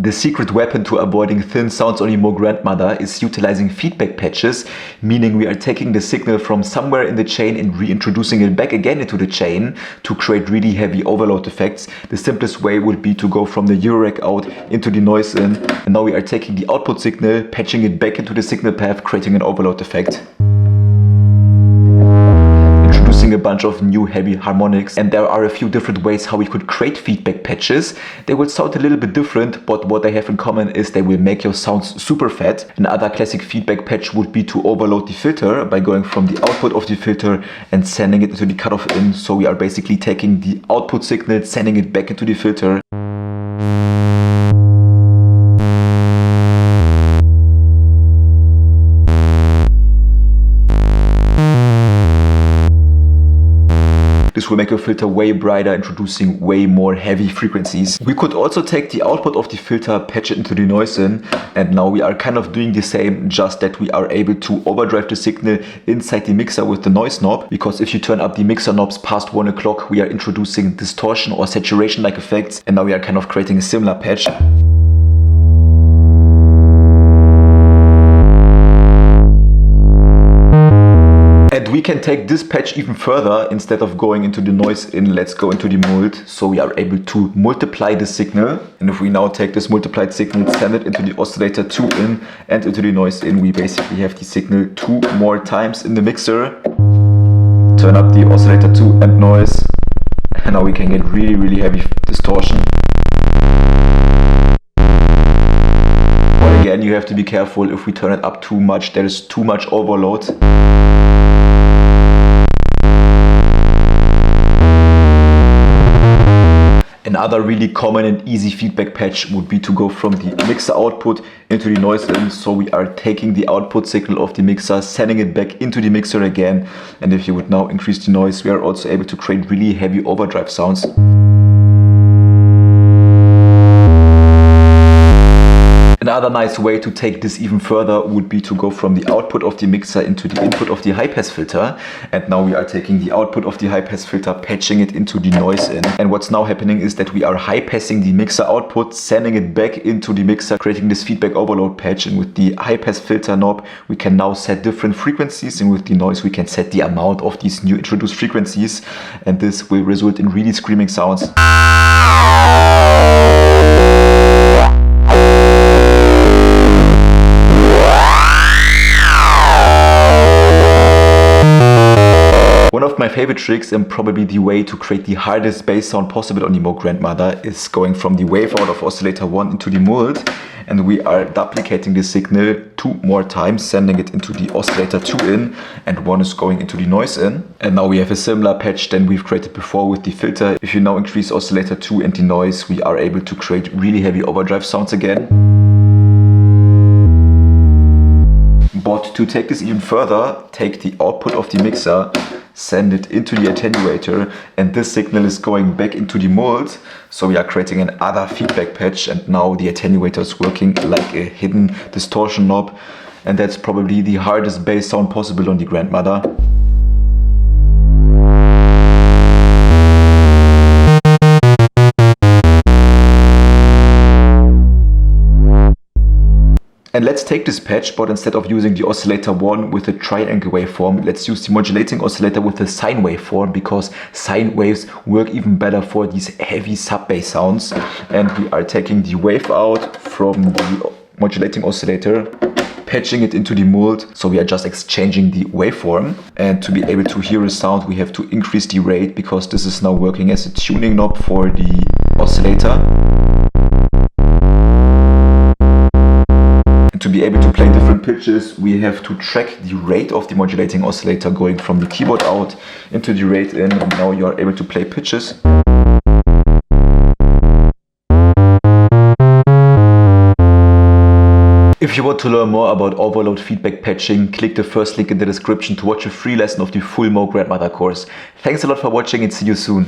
The secret weapon to avoiding thin sounds on your Moog Grandmother is utilizing feedback patches, meaning we are taking the signal from somewhere in the chain and reintroducing it back again into the chain to create really heavy overload effects. The simplest way would be to go from the Eurorack out into the noise in, and now we are taking the output signal, patching it back into the signal path, creating an overload effect. A bunch of new heavy harmonics, and there are a few different ways how we could create feedback patches. They will sound a little bit different, but what they have in common is they will make your sounds super fat. Another classic feedback patch would be to overload the filter by going from the output of the filter and sending it into the cutoff in. So we are basically taking the output signal, sending it back into the filter. This will make your filter way brighter, introducing way more heavy frequencies. We could also take the output of the filter, patch it into the noise in, and now we are kind of doing the same, just that we are able to overdrive the signal inside the mixer with the noise knob, because if you turn up the mixer knobs past 1 o'clock, we are introducing distortion or saturation-like effects, and now we are kind of creating a similar patch. And we can take this patch even further. Instead of going into the noise in, let's go into the mult. So we are able to multiply the signal. And if we now take this multiplied signal, send it into the oscillator 2 in and into the noise in, we basically have the signal 2 more times in the mixer. Turn up the oscillator 2 and noise. And now we can get really, really heavy distortion. But again, you have to be careful. If we turn it up too much, there is too much overload. Another really common and easy feedback patch would be to go from the mixer output into the noise in. So we are taking the output signal of the mixer, sending it back into the mixer again. And if you would now increase the noise, we are also able to create really heavy overdrive sounds. Another nice way to take this even further would be to go from the output of the mixer into the input of the high-pass filter. And now we are taking the output of the high-pass filter, patching it into the noise in. And what's now happening is that we are high-passing the mixer output, sending it back into the mixer, creating this feedback overload patch. And with the high-pass filter knob, we can now set different frequencies. And with the noise, we can set the amount of these new introduced frequencies. And this will result in really screaming sounds. One of my favorite tricks, and probably the way to create the hardest bass sound possible on the Moog Grandmother, is going from the wave out of oscillator 1 into the mult, and we are duplicating the signal 2 more times, sending it into the oscillator 2 in, and 1 is going into the noise in. And now we have a similar patch than we've created before with the filter. If you now increase oscillator 2 and the noise, we are able to create really heavy overdrive sounds again. But to take this even further, take the output of the mixer, send it into the attenuator, and this signal is going back into the mult. So we are creating another feedback patch, and now the attenuator is working like a hidden distortion knob, and that's probably the hardest bass sound possible on the Grandmother. And let's take this patch, but instead of using the oscillator 1 with a triangle waveform, let's use the modulating oscillator with a sine waveform, because sine waves work even better for these heavy sub-bass sounds. And we are taking the wave out from the modulating oscillator, patching it into the mult, so we are just exchanging the waveform. And to be able to hear a sound, we have to increase the rate, because this is now working as a tuning knob for the oscillator. To be able to play different pitches, we have to track the rate of the modulating oscillator going from the keyboard out into the rate in, and now you are able to play pitches. If you want to learn more about overload feedback patching, click the first link in the description to watch a free lesson of the full Moog Grandmother course. Thanks a lot for watching, and see you soon.